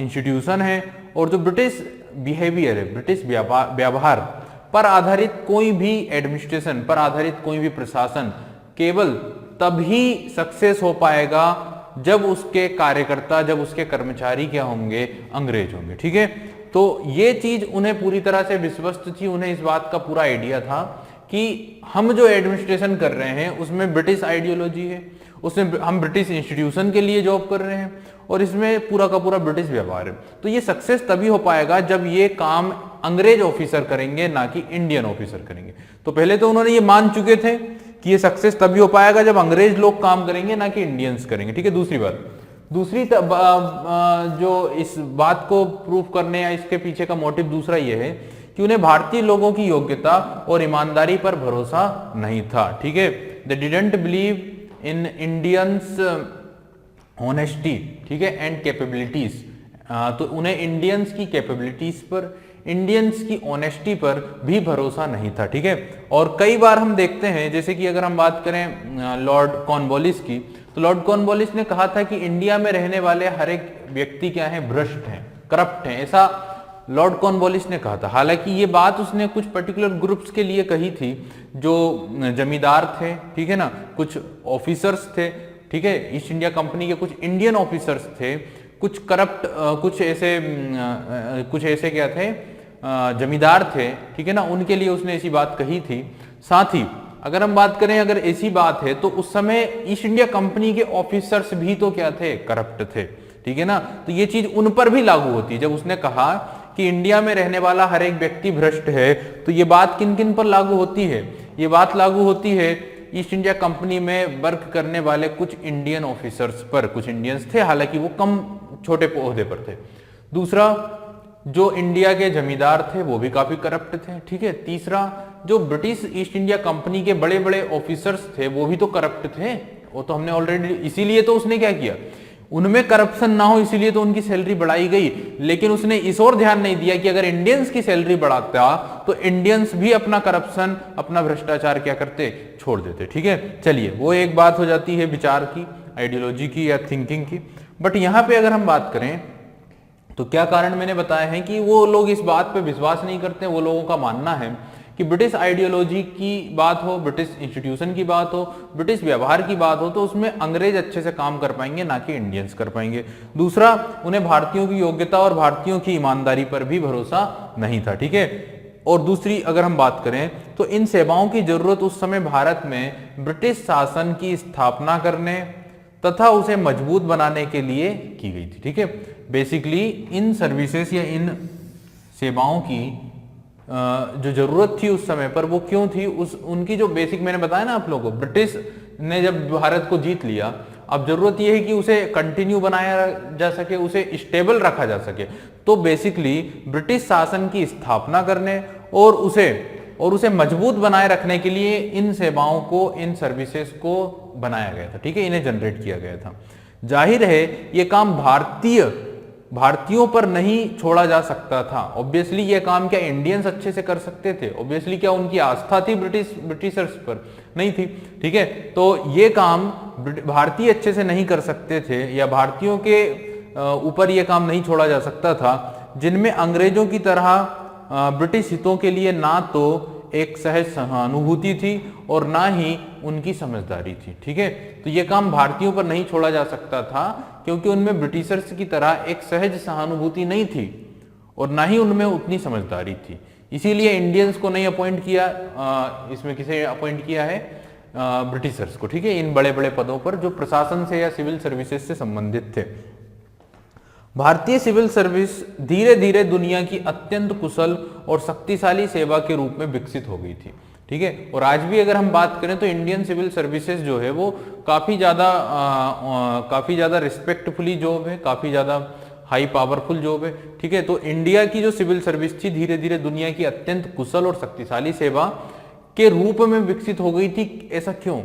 इंस्टीट्यूशन है, और जो ब्रिटिश बिहेवियर है, ब्रिटिश व्यवहार पर आधारित कोई भी एडमिनिस्ट्रेशन, पर आधारित कोई भी प्रशासन केवल तभी सक्सेस हो पाएगा जब उसके कार्यकर्ता, जब उसके कर्मचारी क्या होंगे? अंग्रेज होंगे। ठीक है, तो ये चीज उन्हें पूरी तरह से विश्वस्त थी, उन्हें इस बात का पूरा आइडिया था कि हम जो एडमिनिस्ट्रेशन कर रहे हैं उसमें ब्रिटिश आइडियोलॉजी है, उसमें हम ब्रिटिश इंस्टीट्यूशन के लिए जॉब कर रहे हैं और इसमें पूरा का पूरा ब्रिटिश व्यवहार है। तो ये सक्सेस तभी हो पाएगा जब ये काम अंग्रेज ऑफिसर करेंगे, ना कि इंडियन ऑफिसर करेंगे। तो पहले तो उन्होंने ये मान चुके थे कि ये सक्सेस तभी हो पाएगा जब अंग्रेज लोग काम करेंगे, ना कि इंडियंस करेंगे। ठीक है, दूसरी बात, जो इस बात को प्रूव करने या इसके पीछे का मोटिव दूसरा ये है कि उन्हें भारतीय लोगों की योग्यता और ईमानदारी पर भरोसा नहीं था। ठीक है, they didn't believe in Indians honesty, ठीक है, एंड कैपेबिलिटीज। तो उन्हें इंडियंस की कैपेबिलिटीज पर, इंडियंस की ऑनेस्टी पर भी भरोसा नहीं था। ठीक है, और कई बार हम देखते हैं, जैसे कि अगर हम बात करें लॉर्ड कॉर्नवालिस की, तो लॉर्ड कॉर्नवालिस ने कहा था कि इंडिया में रहने वाले हर एक व्यक्ति क्या है? भ्रष्ट हैं, करप्ट हैं, ऐसा लॉर्ड कॉर्नवालिस ने कहा था। हालांकि ये बात उसने कुछ पर्टिकुलर ग्रुप्स के लिए कही थी, जो जमींदार थे, ठीक है ना, कुछ ऑफिसर्स थे, ठीक है, ईस्ट इंडिया कंपनी के कुछ इंडियन ऑफिसर्स थे, कुछ करप्ट, कुछ ऐसे क्या थे? जमींदार थे, ठीक है ना, उनके लिए उसने ऐसी बात कही थी। साथ ही अगर हम बात करें, अगर ऐसी बात है तो उस समय ईस्ट इंडिया कंपनी के ऑफिसर्स भी तो क्या थे? करप्ट थे। ठीक है ना, तो ये चीज उन पर भी लागू होती है। जब उसने कहा कि इंडिया में रहने वाला हर एक व्यक्ति भ्रष्ट है, तो ये बात किन किन पर लागू होती है? ये बात लागू होती है ईस्ट इंडिया कंपनी में वर्क करने वाले कुछ इंडियन ऑफिसर्स पर। कुछ इंडियंस थे, हालांकि वो कम छोटे ओहदे पर थे। दूसरा, जो इंडिया के जमींदार थे वो भी काफी करप्ट थे। ठीक है, तीसरा, जो ब्रिटिश ईस्ट इंडिया कंपनी के बड़े बड़े ऑफिसर्स थे वो भी तो करप्ट थे। वो तो हमने ऑलरेडी, इसीलिए तो उसने क्या किया, उनमें करप्शन ना हो इसीलिए तो उनकी सैलरी बढ़ाई गई। लेकिन उसने इस ओर ध्यान नहीं दिया कि अगर इंडियंस की सैलरी बढ़ाता तो इंडियंस भी अपना करप्शन, अपना भ्रष्टाचार क्या करते? छोड़ देते। ठीक है, चलिए, वो एक बात हो जाती है विचार की, आइडियोलॉजी की या थिंकिंग की। बट यहां पे अगर हम बात करें तो क्या कारण मैंने बताया है कि वो लोग इस बात पे विश्वास नहीं करते। वो लोगों का मानना है कि ब्रिटिश आइडियोलॉजी की बात हो, ब्रिटिश इंस्टीट्यूशन की बात हो, ब्रिटिश व्यवहार की बात हो, तो उसमें अंग्रेज अच्छे से काम कर पाएंगे, ना कि इंडियंस कर पाएंगे। दूसरा, उन्हें भारतीयों की योग्यता और भारतीयों की ईमानदारी पर भी भरोसा नहीं था, ठीक है। और दूसरी अगर हम बात करें तो इन सेवाओं की जरूरत उस समय भारत में ब्रिटिश शासन की स्थापना करने तथा उसे मजबूत बनाने के लिए की गई थी, ठीक है। बेसिकली इन सर्विसेज या इन सेवाओं की जो जरूरत थी उस समय पर, वो क्यों थी, उनकी जो बेसिक मैंने बताया ना आप लोगों को, ब्रिटिश ने जब भारत को जीत लिया, अब जरूरत यह है कि उसे कंटिन्यू बनाया जा सके, उसे स्टेबल रखा जा सके। तो बेसिकली ब्रिटिश शासन की स्थापना करने और उसे मजबूत बनाए रखने के लिए इन सेवाओं को, इन सर्विसेज को बनाया गया था, ठीक है, इन्हें जनरेट किया गया था। जाहिर है ये काम भारतीयों पर नहीं छोड़ा जा सकता था। ऑब्वियसली ये काम क्या इंडियंस अच्छे से कर सकते थे? ऑब्वियसली क्या उनकी आस्था थी ब्रिटिशर्स पर? नहीं थी, ठीक है। तो ये काम भारतीय अच्छे से नहीं कर सकते थे, या भारतीयों के ऊपर ये काम नहीं छोड़ा जा सकता था, जिनमें अंग्रेजों की तरह ब्रिटिश हितों के लिए ना तो एक सहज सहानुभूति थी और ना ही उनकी समझदारी थी, ठीक है। तो ये काम भारतीयों पर नहीं छोड़ा जा सकता था, क्योंकि उनमें ब्रिटिशर्स की तरह एक सहज सहानुभूति नहीं थी और ना ही उनमें उतनी समझदारी थी। इसीलिए इंडियंस को नहीं अपॉइंट किया, इसमें किसे अपॉइंट किया है? ब्रिटिशर्स को, ठीक है, इन बड़े बड़े पदों पर जो प्रशासन से या सिविल सर्विसेज से संबंधित थे। भारतीय सिविल सर्विस धीरे धीरे दुनिया की अत्यंत कुशल और शक्तिशाली सेवा के रूप में विकसित हो गई थी, ठीक है। और आज भी अगर हम बात करें तो इंडियन सिविल सर्विसेज जो है वो काफी ज्यादा रिस्पेक्टफुली जॉब है, काफी ज्यादा हाई पावरफुल जॉब है, ठीक है। तो इंडिया की जो सिविल सर्विस थी धीरे धीरे दुनिया की अत्यंत कुशल और शक्तिशाली सेवा के रूप में विकसित हो गई थी। ऐसा क्यों?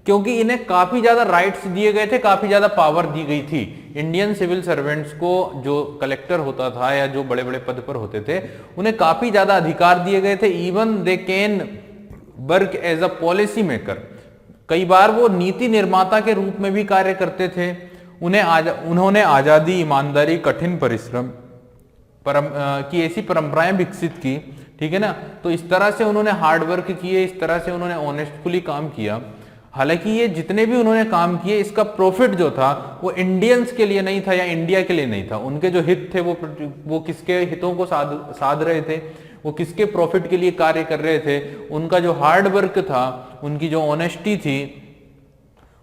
क्योंकि इन्हें काफी ज्यादा राइट्स दिए गए थे, काफी ज्यादा पावर दी गई थी। इंडियन सिविल सर्वेंट्स को, जो कलेक्टर होता था या जो बड़े बड़े पद पर होते थे, उन्हें काफी ज्यादा अधिकार दिए गए थे। Even they can work as a policy maker, कई बार वो नीति निर्माता के रूप में भी कार्य करते थे। उन्होंने आजादी, ईमानदारी, कठिन परिश्रम की ऐसी परंपराएं विकसित की, ठीक है ना। तो इस तरह से उन्होंने हार्ड वर्क किए, इस तरह से उन्होंने ऑनेस्टफुली काम किया। हालांकि ये जितने भी उन्होंने काम किए, इसका प्रॉफिट जो था वो इंडियंस के लिए नहीं था या इंडिया के लिए नहीं था। उनके जो हित थे वो किसके हितों को साध रहे थे, वो किसके प्रॉफिट के लिए कार्य कर रहे थे। उनका जो हार्ड वर्क था, उनकी जो ऑनेस्टी थी,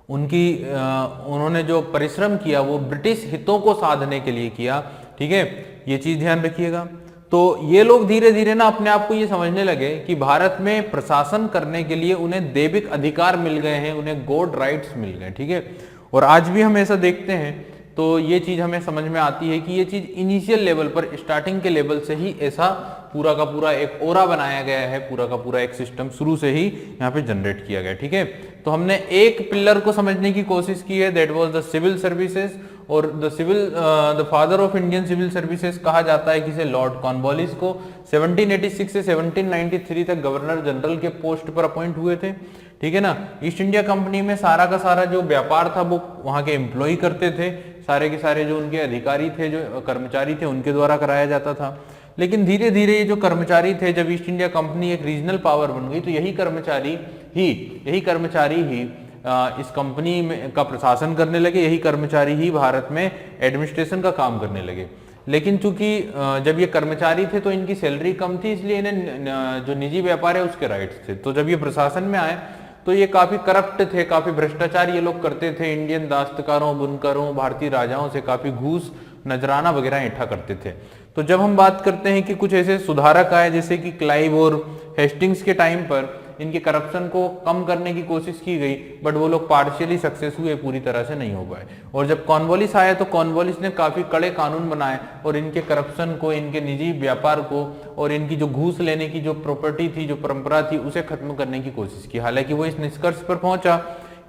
उन्होंने जो परिश्रम किया वो ब्रिटिश हितों को साधने के लिए किया, ठीक है। ये चीज ध्यान रखिएगा। तो ये लोग धीरे धीरे ना अपने आप को ये समझने लगे कि भारत में प्रशासन करने के लिए उन्हें दैविक अधिकार मिल गए हैं, उन्हें गॉड राइट्स मिल गए, ठीक है। और आज भी हम ऐसा देखते हैं, तो ये चीज हमें समझ में आती है कि ये चीज इनिशियल लेवल पर, स्टार्टिंग के लेवल से ही ऐसा पूरा का पूरा एक ओरा बनाया गया है, पूरा का पूरा एक सिस्टम शुरू से ही यहाँ पे जनरेट किया गया, ठीक है। तो हमने एक पिलर को समझने की कोशिश की है, that was the civil services. और the father of Indian civil services कहा जाता है किसे? लॉर्ड कॉर्नवालिस को। 1786 से 1793 तक गवर्नर जनरल के पोस्ट पर अपॉइंट हुए थे, ठीक है ना। ईस्ट इंडिया कंपनी में सारा का सारा जो व्यापार था वो वहां के एम्प्लॉय करते थे, सारे के सारे जो उनके अधिकारी थे, जो कर्मचारी थे, उनके द्वारा कराया जाता था। लेकिन धीरे धीरे ये जो कर्मचारी थे, जब ईस्ट इंडिया कंपनी एक रीजनल पावर बन गई, तो यही कर्मचारी ही इस कंपनी में का प्रशासन करने लगे, यही कर्मचारी ही भारत में एडमिनिस्ट्रेशन का काम करने लगे। लेकिन चूंकि जब ये कर्मचारी थे तो इनकी सैलरी कम थी, इसलिए इन्हें जो निजी व्यापार है उसके राइट्स थे। तो जब ये प्रशासन में आए तो ये काफी करप्ट थे, काफी भ्रष्टाचार ये लोग करते थे। इंडियन दस्तकारों, बुनकरों, भारतीय राजाओं से काफी घूस, नजराना वगैरह ऐंठा करते थे। तो जब हम बात करते हैं कि कुछ ऐसे सुधारक आए, जैसे कि क्लाइव और हेस्टिंग्स के टाइम पर इनके करप्शन को कम करने की कोशिश की गई, बट वो लोग पार्शियली सक्सेस हुए, पूरी तरह से नहीं हो पाए। और जब कॉर्नवालिस आया तो कॉर्नवालिस ने काफी कड़े कानून बनाए और इनके करप्शन को, इनके निजी व्यापार को और इनकी जो घूस लेने की जो प्रॉपर्टी थी, जो परंपरा थी, उसे खत्म करने की कोशिश की। हालांकि वो इस निष्कर्ष पर पहुंचा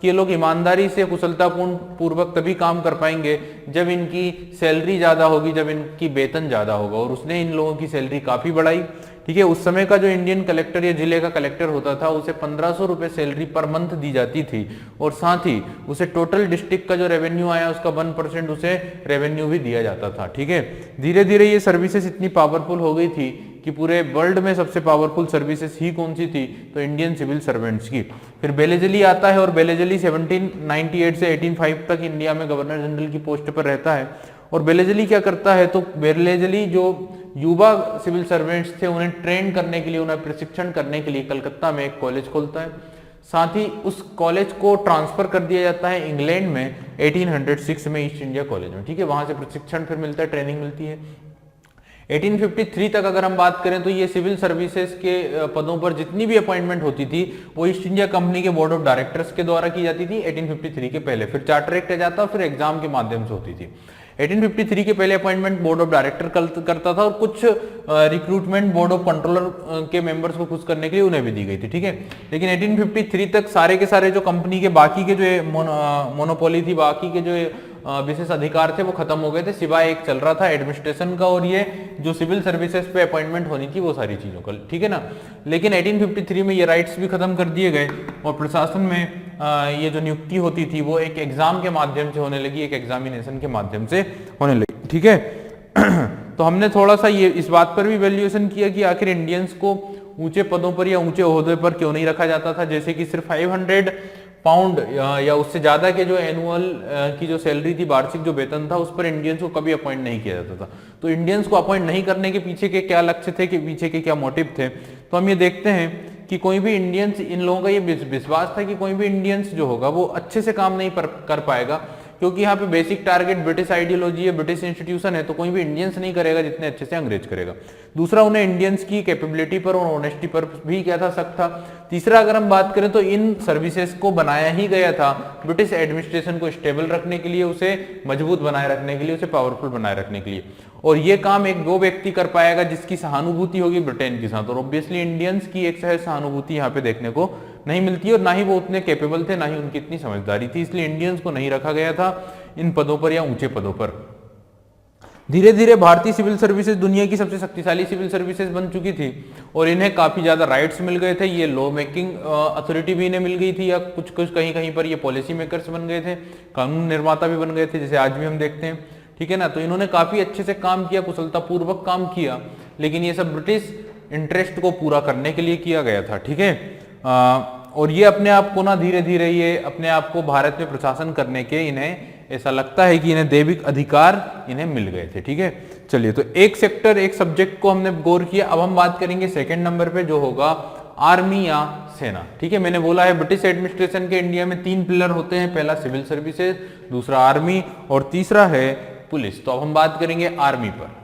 कि ये लोग ईमानदारी से, कुशलतापूर्ण पूर्वक तभी काम कर पाएंगे जब इनकी सैलरी ज्यादा होगी, जब इनकी वेतन ज्यादा होगा। और उसने इन लोगों की सैलरी काफी बढ़ाई, ठीक है। उस समय का जो इंडियन कलेक्टर या जिले का कलेक्टर होता था, उसे 1500 रुपए सैलरी पर मंथ दी जाती थी। और साथ ही उसे टोटल डिस्ट्रिक्ट का जो रेवेन्यू आया उसका 1% उसे रेवेन्यू भी दिया जाता था, ठीक है। धीरे धीरे ये सर्विसेज इतनी पावरफुल हो गई थी कि पूरे वर्ल्ड में सबसे पावरफुल सर्विसेज ही कौन सी थी, तो इंडियन सिविल सर्वेंट्स की। फिर बेलेजली आता है और बेलेजली 1798 से 1805 तक इंडिया में गवर्नर जनरल की पोस्ट पर रहता है। और बेलेजली क्या करता है, तो बेलेजली जो युवा सिविल सर्वेंट्स थे उन्हें ट्रेन करने के लिए, उन्हें प्रशिक्षण करने के लिए कलकत्ता में एक कॉलेज खोलता है। साथ ही उस कॉलेज को ट्रांसफर कर दिया जाता है इंग्लैंड में 1806 में ईस्ट इंडिया कॉलेज में, ठीक है। वहां से प्रशिक्षण फिर मिलता है, ट्रेनिंग मिलती है। 1853 तक अगर हम बात करें तो ये सिविल सर्विसेज के पदों पर जितनी भी अपॉइंटमेंट होती थी वो ईस्ट इंडिया कंपनी के बोर्ड ऑफ डायरेक्टर्स के द्वारा की जाती थी 1853 के पहले। फिर चार्टर एक्ट आ जाता, फिर एग्जाम के माध्यम से होती थी। 1853 के पहले अपॉइंटमेंट बोर्ड ऑफ डायरेक्टर करता था और कुछ रिक्रूटमेंट बोर्ड ऑफ कंट्रोलर के मेंबर्स को खुश करने के लिए उन्हें भी दी गई थी, ठीक है। लेकिन 1853 तक सारे के सारे जो कंपनी के बाकी के जो मोनोपोली थी, बाकी के जो विशेष अधिकार थे वो खत्म हो गए थे, सिवाय एक चल रहा था एडमिनिस्ट्रेशन का और ये जो सिविल सर्विसेज पे अपॉइंटमेंट होनी थी वो सारी चीजों का, ठीक है ना। लेकिन 1853 में ये राइट्स भी खत्म कर दिए गए और प्रशासन में ये जो नियुक्ति होती थी वो एक एग्जाम के माध्यम से होने लगी, एक एग्जामिनेशन के माध्यम से होने लगी, ठीक है। तो हमने थोड़ा सा ये इस बात पर भी वैल्यूएशन किया कि आखिर इंडियंस को ऊंचे पदों पर या ऊंचे ओहदे पर क्यों नहीं रखा जाता था, जैसे कि सिर्फ 500 पाउंड या उससे ज्यादा के जो एनुअल की जो सैलरी थी, वार्षिक जो वेतन था, उस पर इंडियंस को कभी अपॉइंट नहीं किया जाता था। तो इंडियंस को अपॉइंट नहीं करने के पीछे के क्या लक्ष्य थे, कि पीछे के क्या मोटिव थे, तो हम ये देखते हैं कि कोई भी इंडियंस, इन लोगों का ये विश्वास था कि कोई भी इंडियंस जो होगा वो अच्छे से काम नहीं कर पाएगा, क्योंकि यहाँ पे बेसिक टारगेट ब्रिटिश आइडियोलॉजी है, ब्रिटिश इंस्टीट्यूशन है, तो कोई भी इंडियंस नहीं करेगा जितने अच्छे से अंग्रेज करेगा। दूसरा, उन्हें इंडियंस की कैपेबिलिटी पर और ऑनेस्टी पर भी क्या था, शक था। तीसरा, अगर हम बात करें तो इन सर्विसेज को बनाया ही गया था ब्रिटिश एडमिनिस्ट्रेशन को स्टेबल रखने के लिए, उसे मजबूत बनाए रखने के लिए, उसे पावरफुल बनाए रखने के लिए। और ये काम एक वो व्यक्ति कर पाएगा जिसकी सहानुभूति होगी ब्रिटेन के साथ, और ऑब्वियसली इंडियंस की एक सहज सहानुभूति यहाँ पे देखने को नहीं मिलती और ना ही वो उतने कैपेबल थे, ना ही उनकी इतनी समझदारी थी, इसलिए इंडियंस को नहीं रखा गया था इन पदों पर या ऊंचे पदों पर। धीरे धीरे भारतीय सिविल सर्विसेज दुनिया की सबसे शक्तिशाली सिविल सर्विसेज बन चुकी थी और इन्हें काफी ज्यादा राइट्स मिल गए थे। ये लॉ मेकिंग अथॉरिटी भी इन्हें मिल गई थी, या कुछ कुछ कहीं कहीं पर ये पॉलिसी मेकर्स बन गए थे, कानून निर्माता भी बन गए थे, जैसे आज भी हम देखते हैं, ठीक है ना। तो इन्होंने काफी अच्छे से काम किया, कुशलतापूर्वक काम किया, लेकिन ये सब ब्रिटिश इंटरेस्ट को पूरा करने के लिए किया गया था, ठीक है। और ये अपने आप को ना धीरे धीरे ये अपने आप को भारत में प्रशासन करने के, इन्हें ऐसा लगता है कि इन्हें दैविक अधिकार इन्हें मिल गए थे, ठीक है। चलिए, तो एक सेक्टर, एक सब्जेक्ट को हमने गौर किया। अब हम बात करेंगे सेकंड नंबर पे, जो होगा आर्मी या सेना, ठीक है। मैंने बोला है ब्रिटिश एडमिनिस्ट्रेशन के इंडिया में 3 पिलर होते हैं, पहला सिविल सर्विसेज, दूसरा आर्मी और तीसरा है पुलिस। तो अब हम बात करेंगे आर्मी पर।